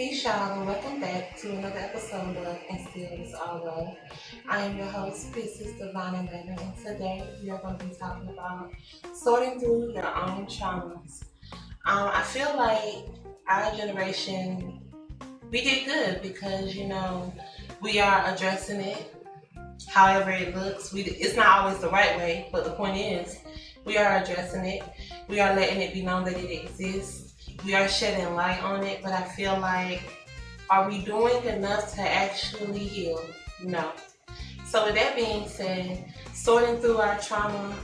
Peace, y'all, and welcome back to another episode of And Still It's All Love. I am your host, Princess Divine and Leonard, and today we are going to be talking about sorting through your own traumas. I feel like our generation, we did good because, we are addressing it however it looks. It's not always the right way, but the point is, we are addressing it. We are letting it be known that it exists. We are shedding light on it, but I feel like, are we doing enough to actually heal? No. So with that being said, sorting through our trauma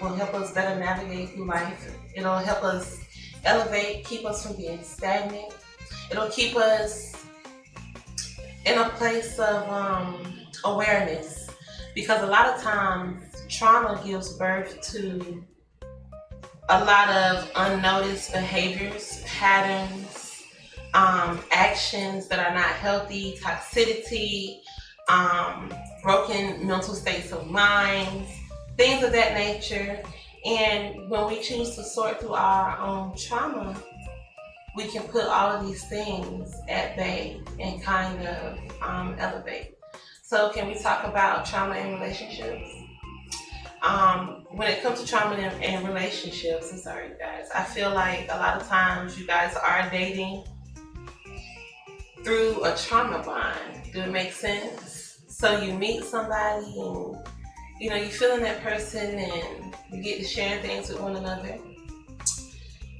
will help us better navigate through life. It'll help us elevate, keep us from being stagnant. It'll keep us in a place of awareness, because a lot of times trauma gives birth to a lot of unnoticed behaviors, patterns, actions that are not healthy, toxicity, broken mental states of minds, things of that nature. And when we choose to sort through our own trauma, we can put all of these things at bay and kind of elevate. So can we talk about trauma in relationships? When it comes to trauma in relationships, I'm sorry guys, I feel like a lot of times you guys are dating through a trauma bond. Do it make sense? So you meet somebody and you feeling that person and you get to share things with one another.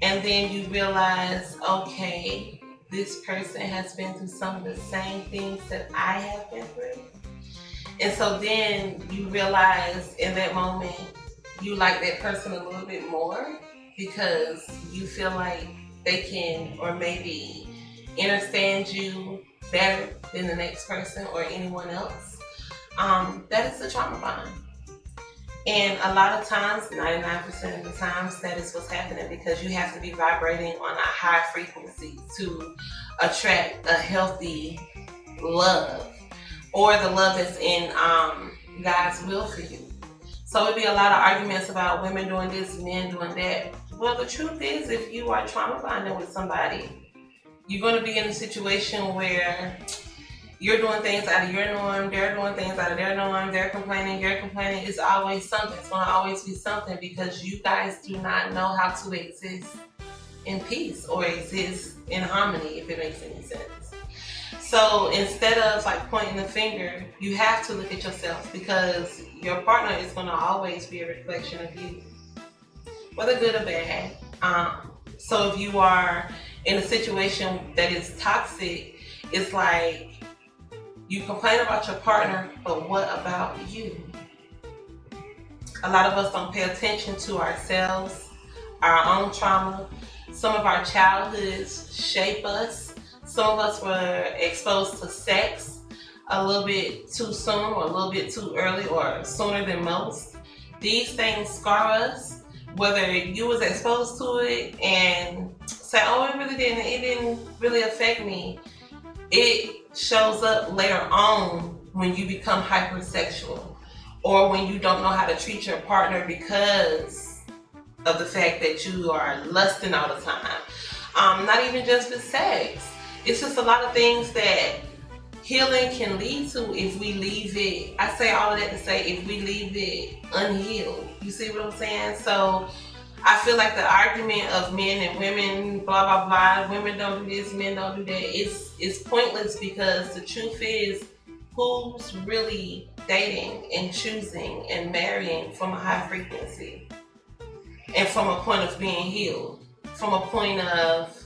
And then you realize, okay, this person has been through some of the same things that I have been through. And so then you realize in that moment, you like that person a little bit more because you feel like they can or maybe understand you better than the next person or anyone else. That is the trauma bond. And a lot of times, 99% of the times, that is what's happening because you have to be vibrating on a high frequency to attract a healthy love, or the love that's in God's will for you. So it'd be a lot of arguments about women doing this, men doing that. Well, the truth is, if you are trauma bonding with somebody, you're going to be in a situation where you're doing things out of your norm, they're doing things out of their norm, they're complaining, you're complaining. It's always something. It's going to always be something because you guys do not know how to exist in peace or exist in harmony, if it makes any sense. So instead of pointing the finger, you have to look at yourself because your partner is going to always be a reflection of you, whether good or bad. So if you are in a situation that is toxic, it's like you complain about your partner, but what about you? A lot of us don't pay attention to ourselves, our own trauma. Some of our childhoods shape us. Some of us were exposed to sex a little bit too soon or a little bit too early or sooner than most. These things scar us, whether you was exposed to it and say, oh, it didn't really affect me. It shows up later on when you become hypersexual or when you don't know how to treat your partner because of the fact that you are lusting all the time. Not even just with sex. It's just a lot of things that healing can lead to if we leave it. I say all of that to say if we leave it unhealed. You see what I'm saying? So I feel like the argument of men and women, blah, blah, blah, women don't do this, men don't do that, it's pointless because the truth is, who's really dating and choosing and marrying from a high frequency and from a point of being healed, from a point of,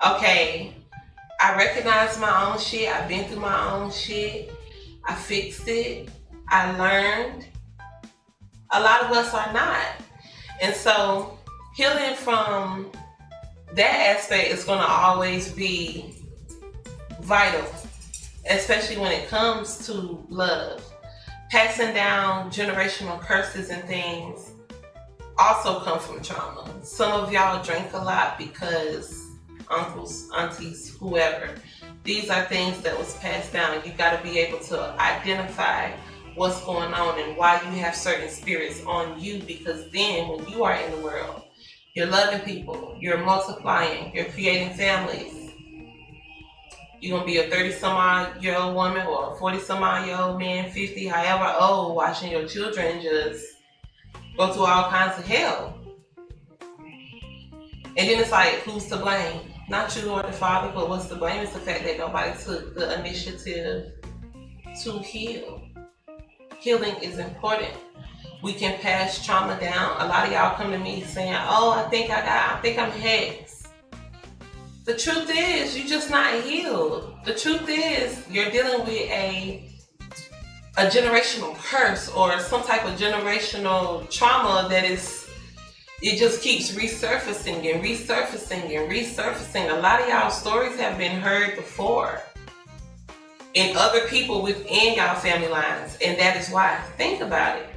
okay, I recognize my own shit. I've been through my own shit. I fixed it. I learned. A lot of us are not. And so healing from that aspect is going to always be vital, especially when it comes to love. Passing down generational curses and things also come from trauma. Some of y'all drink a lot because uncles, aunties, whoever. These are things that was passed down. You got to be able to identify what's going on and why you have certain spirits on you, because then when you are in the world, you're loving people, you're multiplying, you're creating families. You're gonna be a 30-some-odd-year-old woman or a 40-some-odd-year-old man, 50, however old, watching your children just go through all kinds of hell. And then it's like, who's to blame? Not you or the father, but what's to blame is the fact that nobody took the initiative to heal. Healing is important. We can pass trauma down. A lot of y'all come to me saying, oh, I think I'm hex. The truth is, you're just not healed. The truth is, you're dealing with a generational curse or some type of generational trauma that it just keeps resurfacing and resurfacing and resurfacing. A lot of y'all stories have been heard before in other people within y'all family lines, and that is why. Think about it.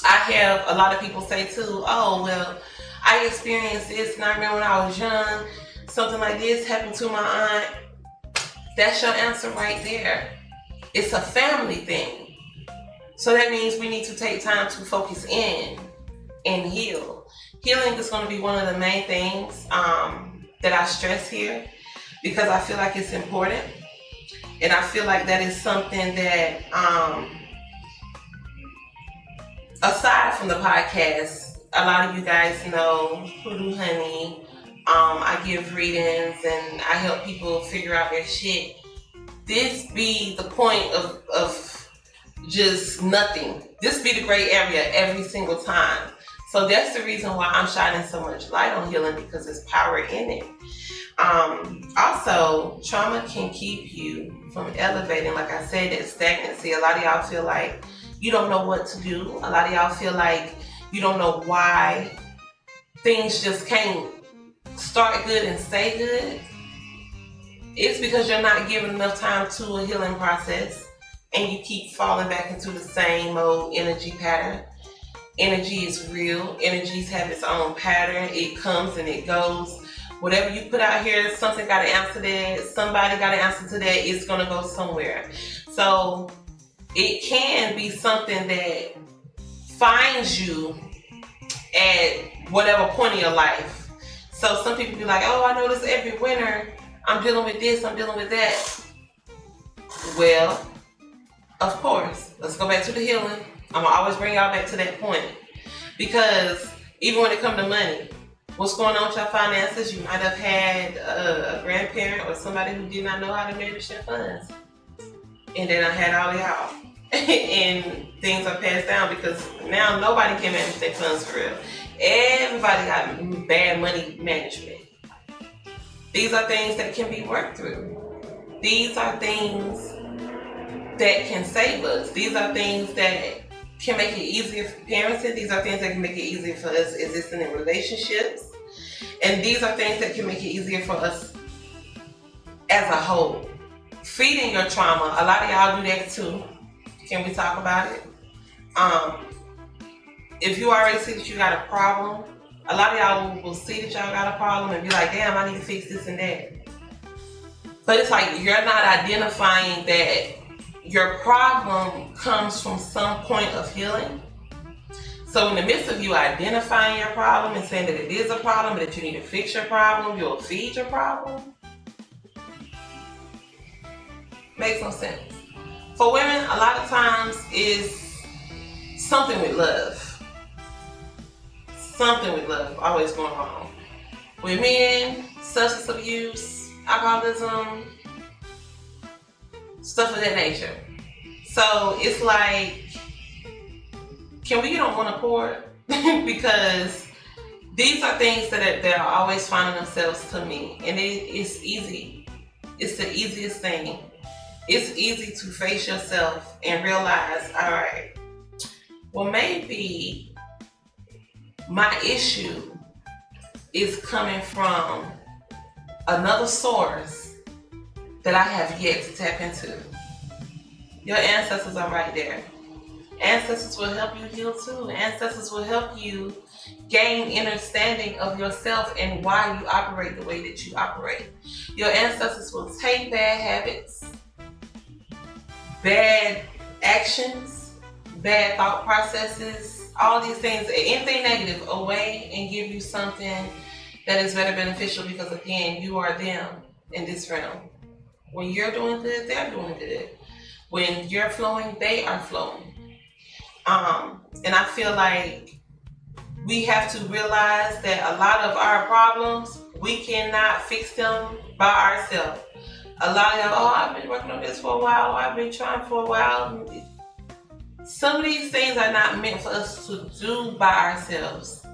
I have a lot of people say too, oh, well, I experienced this and I remember when I was young, something like this happened to my aunt. That's your answer right there. It's a family thing. So that means we need to take time to focus in and heal. Healing is going to be one of the main things that I stress here because I feel like it's important. And I feel like that is something that, aside from the podcast, a lot of you guys know Hoodoo Honey. I give readings and I help people figure out their shit. This be the point of just nothing. This be the gray area every single time. So that's the reason why I'm shining so much light on healing, because there's power in it. Also, trauma can keep you from elevating. Like I said, that stagnancy. A lot of y'all feel like you don't know what to do. A lot of y'all feel like you don't know why things just can't start good and stay good. It's because you're not giving enough time to a healing process and you keep falling back into the same old energy pattern. Energy is real. Energies have its own pattern. It comes and it goes. Whatever you put out here, something got to answer that. Somebody got to answer to that. It's going to go somewhere. So it can be something that finds you at whatever point in your life. So some people be like, oh, I notice every winter I'm dealing with this, I'm dealing with that. Well, of course, let's go back to the healing. I'm going to always bring y'all back to that point. Because even when it comes to money, what's going on with your finances? You might have had a grandparent or somebody who did not know how to manage their funds. And then I had all y'all. And things are passed down because now nobody can manage their funds for real. Everybody got bad money management. These are things that can be worked through. These are things that can save us. These are things that can make it easier for parenting. These are things that can make it easier for us existing in relationships. And these are things that can make it easier for us as a whole. Feeding your trauma, a lot of y'all do that too. Can we talk about it? If you already see that you got a problem, a lot of y'all will see that y'all got a problem and be like, damn, I need to fix this and that. But it's like you're not identifying that your problem comes from some point of healing. So in the midst of you identifying your problem and saying that it is a problem, that you need to fix your problem, you'll feed your problem. Makes no sense. For women, a lot of times is something with love. Something with love always going wrong. With men, substance abuse, alcoholism, stuff of that nature. So it's like, can we get on one accord? Because these are things that are always finding themselves to me. And it's easy. It's the easiest thing. It's easy to face yourself and realize, all right, well, maybe my issue is coming from another source that I have yet to tap into. Your ancestors are right there. Ancestors will help you heal too. Ancestors will help you gain understanding of yourself and why you operate the way that you operate. Your ancestors will take bad habits, bad actions, bad thought processes, all these things, anything negative away and give you something that is better beneficial because again, you are them in this realm. When you're doing good, they're doing good. When you're flowing, they are flowing. And I feel like we have to realize that a lot of our problems, we cannot fix them by ourselves. A lot of, I've been working on this for a while, I've been trying for a while. Some of these things are not meant for us to do by ourselves.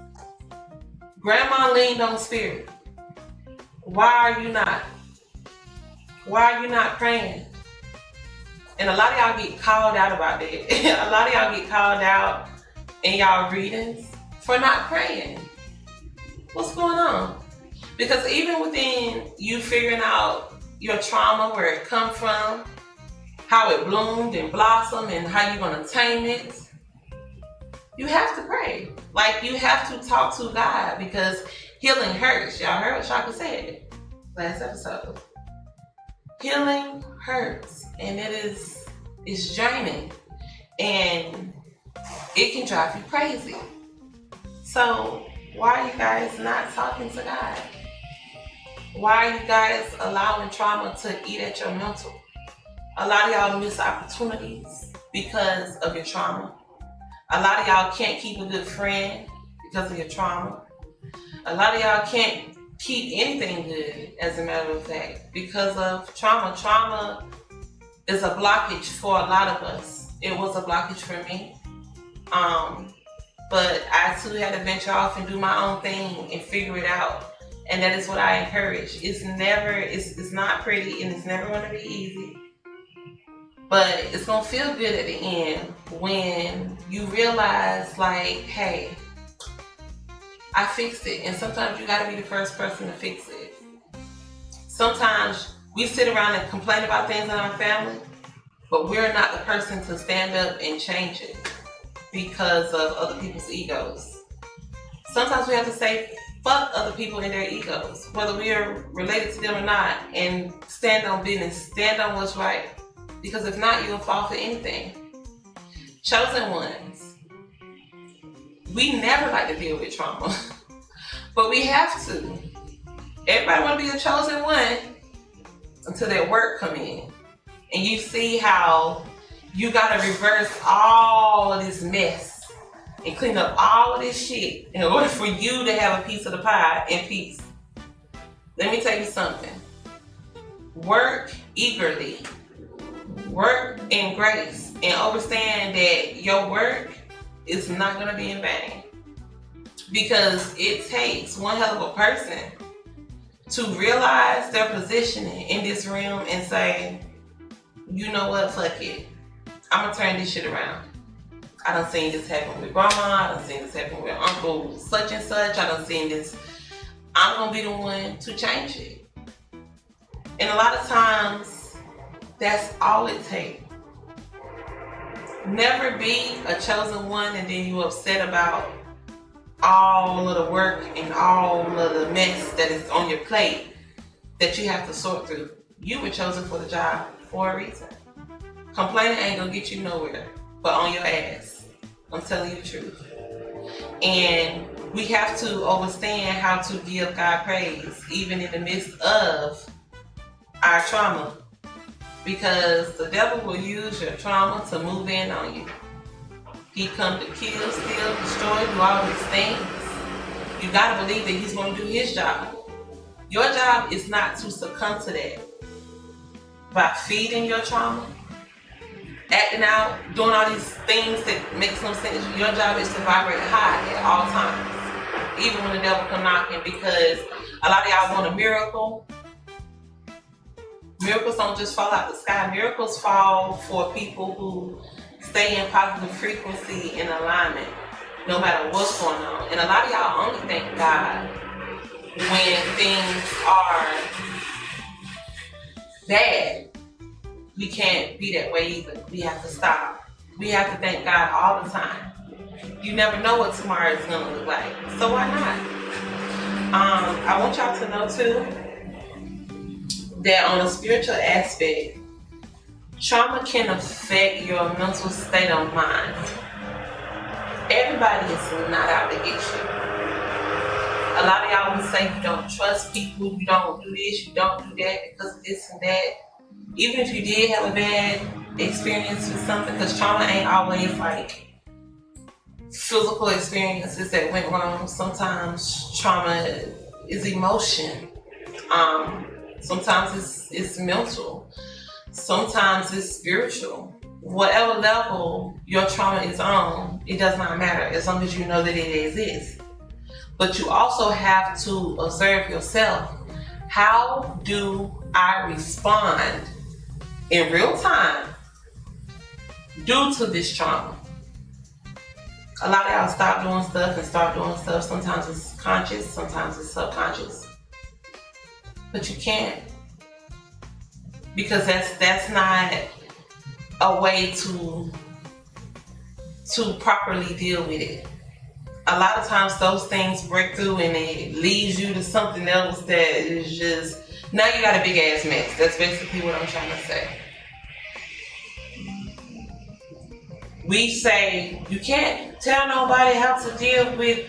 Grandma leaned on spirit. Why are you not? Why are you not praying? And a lot of y'all get called out about that. A lot of y'all get called out in y'all readings for not praying. What's going on? Because even within you figuring out your trauma, where it come from, how it bloomed and blossomed, and how you're gonna tame it, you have to pray. Like, you have to talk to God, because healing hurts. Y'all heard what Shaka said last episode. Healing hurts, and it's draining, and it can drive you crazy. So why are you guys not talking to God? Why are you guys allowing trauma to eat at your mental? A lot of y'all miss opportunities because of your trauma. A lot of y'all can't keep a good friend because of your trauma. A lot of y'all can't keep anything good, as a matter of fact, because of trauma. Trauma is a blockage for a lot of us. It was a blockage for me. But I too had to venture off and do my own thing and figure it out. And that is what I encourage. It's not pretty, and it's never going to be easy. But it's going to feel good at the end when you realize, like, hey, I fixed it. And sometimes you got to be the first person to fix it. Sometimes we sit around and complain about things in our family, but we're not the person to stand up and change it because of other people's egos. Sometimes we have to say, fuck other people and their egos, whether we are related to them or not, and stand on business, stand on what's right. Because if not, you'll fall for anything. Chosen ones. We never like to deal with trauma, but we have to. Everybody want to be a chosen one until their work come in. And you see how you got to reverse all of this mess and clean up all of this shit in order for you to have a piece of the pie in peace. Let me tell you something. Work eagerly. Work in grace, and understand that your work is not going to be in vain, because it takes one hell of a person to realize their positioning in this realm and say, you know what, fuck it, I'm going to turn this shit around. I done seen this happen with grandma, I done seen this happen with uncle such and such, I done seen this. I'm going to be the one to change it. And a lot of times, that's all it takes. Never be a chosen one and then you upset about all of the work and all of the mess that is on your plate that you have to sort through. You were chosen for the job for a reason. Complaining ain't gonna get you nowhere but on your ass. I'm telling you the truth. And we have to understand how to give God praise even in the midst of our trauma. Because the devil will use your trauma to move in on you. He come to kill, steal, destroy, do all these things. You gotta believe that he's gonna do his job. Your job is not to succumb to that. By feeding your trauma, acting out, doing all these things that makes no sense. Your job is to vibrate high at all times. Even when the devil come knocking, because a lot of y'all want a miracle. Miracles don't just fall out the sky. Miracles fall for people who stay in positive frequency and alignment, no matter what's going on. And a lot of y'all only thank God when things are bad. We can't be that way either. We have to stop. We have to thank God all the time. You never know what tomorrow is going to look like. So why not? I want y'all to know too, that on a spiritual aspect, trauma can affect your mental state of mind. Everybody is not out to get you. A lot of y'all would say you don't trust people, you don't do this, you don't do that because of this and that. Even if you did have a bad experience with something, because trauma ain't always like physical experiences that went wrong. Sometimes trauma is emotion. Sometimes it's mental. Sometimes it's spiritual. Whatever level your trauma is on, it does not matter as long as you know that it exists. But you also have to observe yourself. How do I respond in real time due to this trauma? A lot of y'all stop doing stuff and start doing stuff. Sometimes it's conscious, sometimes it's subconscious. But you can't. Because that's not a way to properly deal with it. A lot of times those things break through and it leads you to something else that is just, now you got a big ass mess. That's basically what I'm trying to say. We say you can't tell nobody how to deal with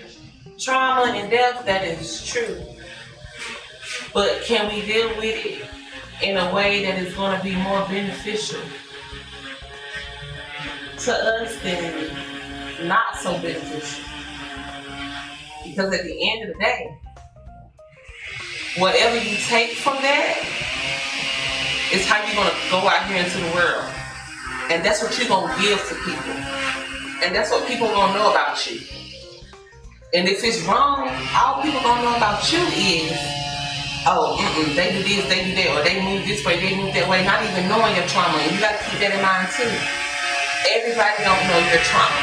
trauma and death. That is true. But can we deal with it in a way that is going to be more beneficial to us than not so beneficial? Because at the end of the day, whatever you take from that is how you're going to go out here into the world. And that's what you're going to give to people. And that's what people are going to know about you. And if it's wrong, all people are going to know about you is, they do this, they do that, or they move this way, they move that way, not even knowing your trauma. And you got to keep that in mind too. Everybody don't know your trauma.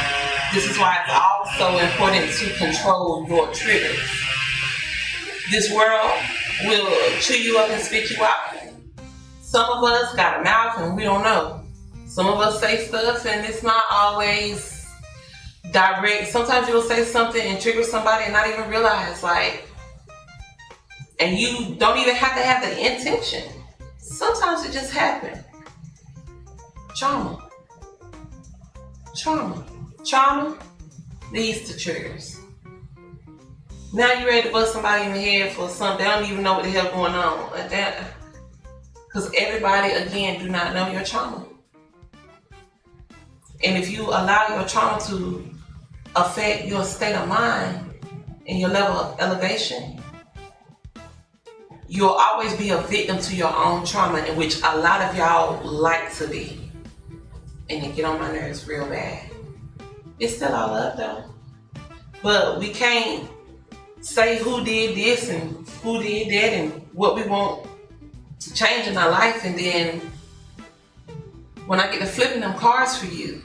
This is why it's also important to control your triggers. This world will chew you up and spit you out. Some of us got a mouth and we don't know. Some of us say stuff and it's not always direct. Sometimes you'll say something and trigger somebody and not even realize, and you don't even have to have the intention. Sometimes it just happens. Trauma leads to triggers. Now you're ready to bust somebody in the head for something. They don't even know what the hell going on like that. Because everybody, again, do not know your trauma. And if you allow your trauma to affect your state of mind and your level of elevation, you'll always be a victim to your own trauma, in which a lot of y'all like to be. And it get on my nerves real bad. It's still all love though. But we can't say who did this and who did that and what we want to change in our life, and then when I get to flipping them cards for you,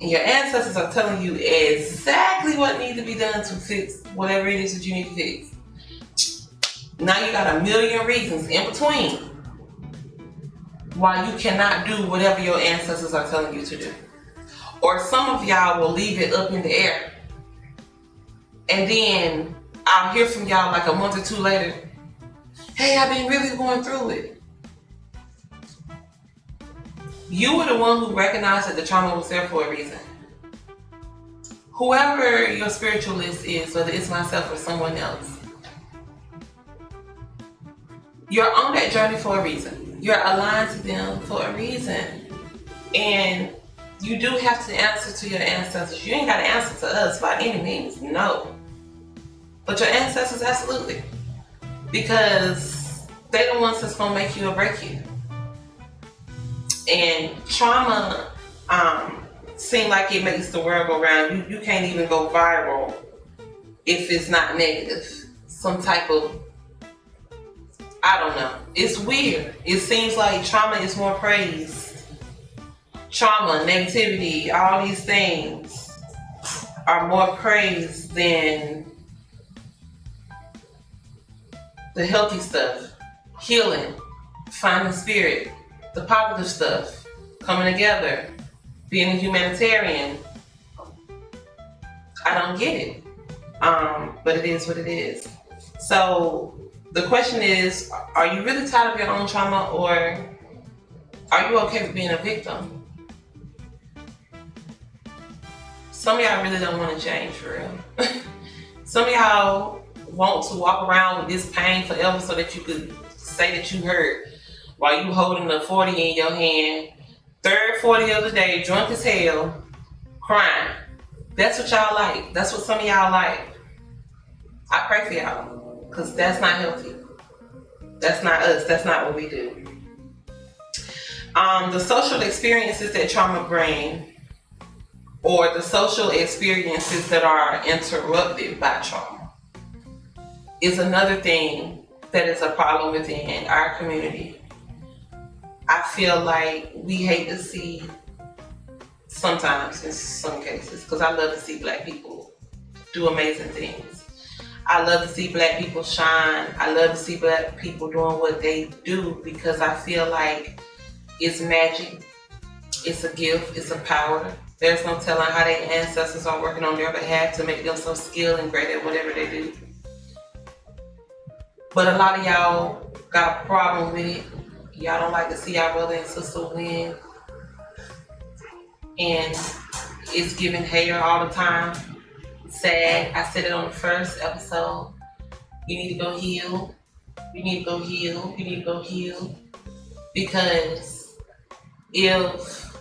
and your ancestors are telling you exactly what needs to be done to fix whatever it is that you need to fix. Now you got a million reasons in between why you cannot do whatever your ancestors are telling you to do. Or some of y'all will leave it up in the air. And then I'll hear from y'all like a month or two later, hey, I've been really going through it. You were the one who recognized that the trauma was there for a reason. Whoever your spiritualist is, whether it's myself or someone else, you're on that journey for a reason. You're aligned to them for a reason. And you do have to answer to your ancestors. You ain't got to answer to us by any means, no. But your ancestors, absolutely. Because they're the ones that's going to make you or break you. And trauma seems like it makes the world go round. You can't even go viral if it's not negative. Some type of, I don't know. It's weird. It seems like trauma is more praised. Trauma, negativity, all these things are more praised than the healthy stuff, healing, finding spirit, the positive stuff, coming together, being a humanitarian. I don't get it, but it is what it is. So the question is, are you really tired of your own trauma, or are you okay with being a victim? Some of y'all really don't want to change for real. Some of y'all want to walk around with this pain forever so that you could say that you hurt. while you holding the 40 in your hand, third 40 of the day, drunk as hell, crying. That's what y'all like. That's what some of y'all like. I pray for y'all, because that's not healthy. That's not us. That's not what we do. The social experiences that trauma bring, or the social experiences that are interrupted by trauma, is another thing that is a problem within our community. I feel like we hate to see, sometimes in some cases, because I love to see Black people do amazing things. I love to see Black people shine. I love to see Black people doing what they do, because I feel like it's magic, it's a gift, it's a power. There's no telling how their ancestors are working on their behalf to make them so skilled and great at whatever they do. But a lot of y'all got a problem with it. Y'all don't like to see our brother and sister win. And it's giving hater all the time. Sad. I said it on the first episode. You need to go heal. You need to go heal. You need to go heal. Because if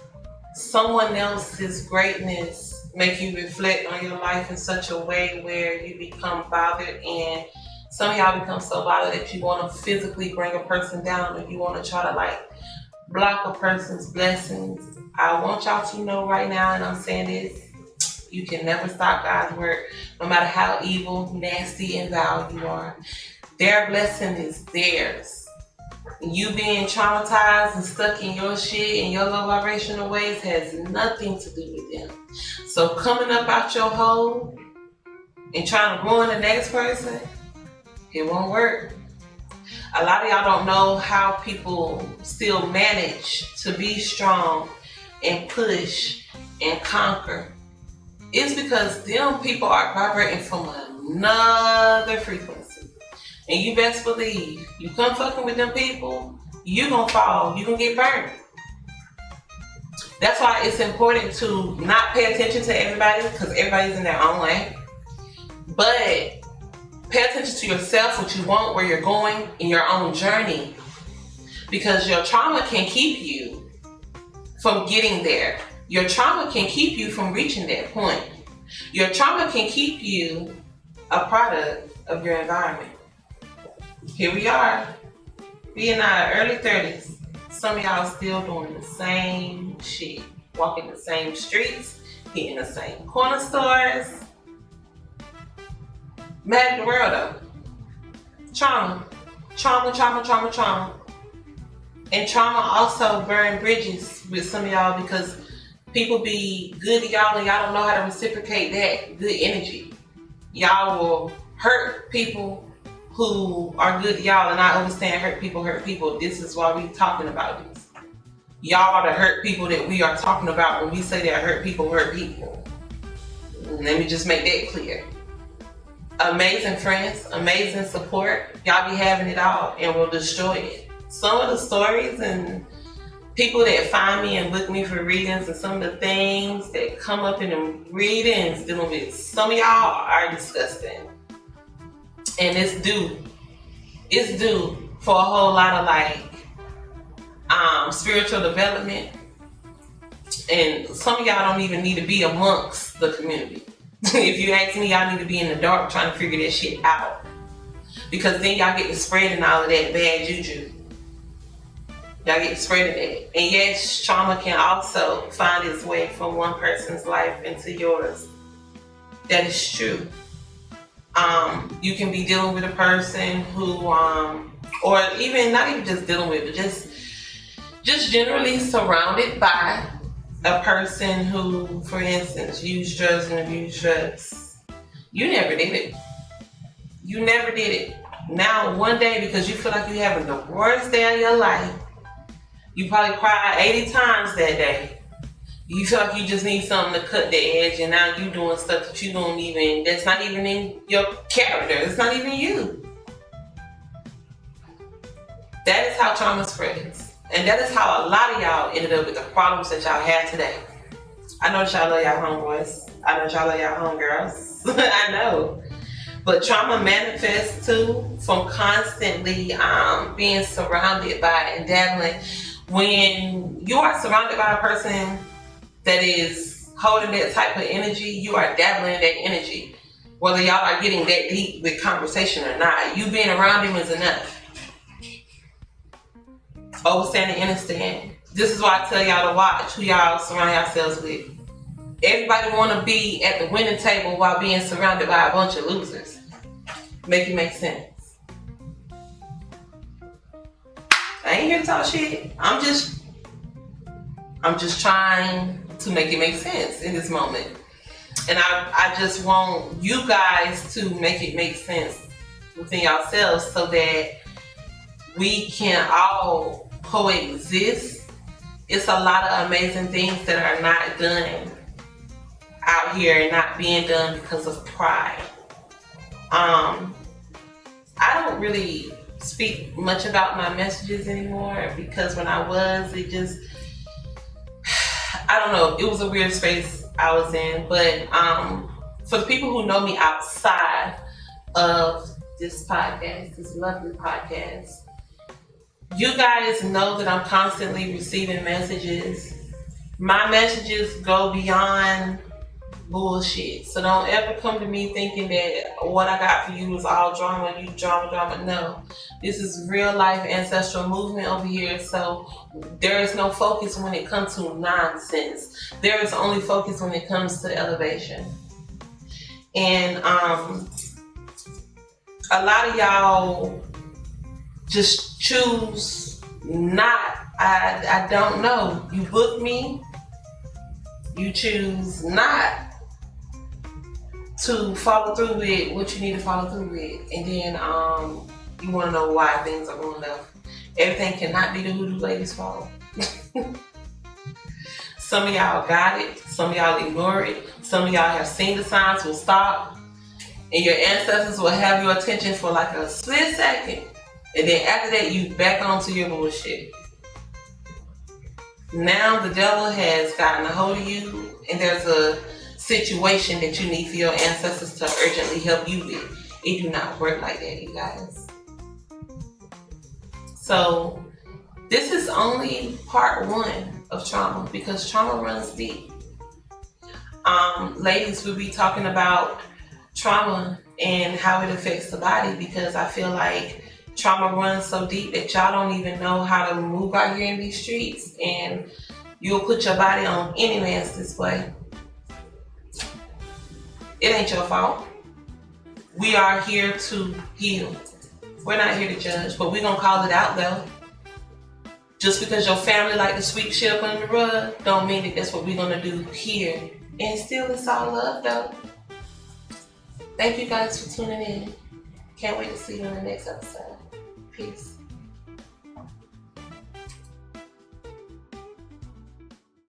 someone else's greatness make you reflect on your life in such a way where you become bothered, and some of y'all become so bothered that you want to physically bring a person down, or you want to try to like block a person's blessings, I want y'all to know right now, and I'm saying this, you can never stop God's work, no matter how evil, nasty, and vile you are. Their blessing is theirs. You being traumatized and stuck in your shit and your low vibrational ways has nothing to do with them. So coming up out your hole and trying to ruin the next person, it won't work. A lot of y'all don't know how people still manage to be strong and push and conquer. It's because them people are vibrating from another frequency. And you best believe, you come fucking with them people, you gonna fall, you gonna get burned. That's why it's important to not pay attention to everybody, because everybody's in their own way. But pay attention to yourself, what you want, where you're going, in your own journey. Because your trauma can keep you from getting there. Your trauma can keep you from reaching that point. Your trauma can keep you a product of your environment. Here we are. We in our early 30s. Some of y'all still doing the same shit. Walking the same streets, hitting the same corner stores. Mad at the world though. Trauma. And trauma also burn bridges with some of y'all, because people be good to y'all and y'all don't know how to reciprocate that good energy. Y'all will hurt people who are good to y'all, and I understand hurt people. This is why we talking about this. Y'all are the hurt people that we are talking about when we say that hurt people. Let me just make that clear. Amazing friends, amazing support. Y'all be having it all and will destroy it. Some of the stories and people that find me and book me for readings, and some of the things that come up in the readings dealing with some of y'all are disgusting. And it's due for a whole lot of like spiritual development. And some of y'all don't even need to be amongst the community. If you ask me, y'all need to be in the dark trying to figure that shit out. Because then y'all get to spreading all of that bad juju. Y'all get to spreading that. And yes, trauma can also find its way from one person's life into yours. That is true. You can be dealing with a person who, or even not even just dealing with, but just generally surrounded by a person who, for instance, used drugs and abused drugs. You never did it. Now, one day, because you feel like you're having the worst day of your life, you probably cried 80 times that day. You feel like you just need something to cut the edge, and now you doing stuff that you don't even, that's not even in your character. It's not even you. That is how trauma spreads. And that is how a lot of y'all ended up with the problems that y'all have today. I know that y'all love y'all homeboys. I know that y'all love y'all homegirls. I know. But trauma manifests too from constantly being surrounded by and dabbling. When you are surrounded by a person that is holding that type of energy, you are dabbling in that energy. Whether y'all are getting that deep with conversation or not, you being around him is enough. Overstand and understand. This is why I tell y'all to watch who y'all surround yourselves with. Everybody want to be at the winning table while being surrounded by a bunch of losers. Make it make sense. I ain't here to talk shit. I'm just trying to make it make sense in this moment. And I just want you guys to make it make sense within yourselves so that we can all coexist. It's a lot of amazing things that are not done out here and not being done because of pride. I don't really speak much about my messages anymore because when I was, it just, I don't know, it was a weird space I was in. But for the people who know me outside of this podcast, this lovely podcast, you guys know that I'm constantly receiving messages. My messages go beyond bullshit. So don't ever come to me thinking that what I got for you is all drama, you drama. No. This is real life ancestral movement over here. So there is no focus when it comes to nonsense. There is only focus when it comes to elevation. And a lot of y'all just choose not. I don't know. You book me, you choose not to follow through with what you need to follow through with, and then you want to know why things are going left. Everything cannot be the Hoodoo Lady's fault. Some of y'all got it, some of y'all ignore it, some of y'all have seen the signs will stop, and your ancestors will have your attention for like a split second, and then after that you back onto your bullshit. Now the devil has gotten a hold of you, and there's a situation that you need for your ancestors to urgently help you with. It do not work like that, you guys. So this is only part one of trauma because trauma runs deep. Ladies, we'll be talking about trauma and how it affects the body because I feel like trauma runs so deep that y'all don't even know how to move out here in these streets, and you'll put your body on any man's display. It ain't your fault. We are here to heal. We're not here to judge, but we're gonna call it out though. Just because your family like to sweep shit up under the rug, don't mean that that's what we're gonna do here. And still, it's all love though. Thank you guys for tuning in. Can't wait to see you in the next episode. Peace.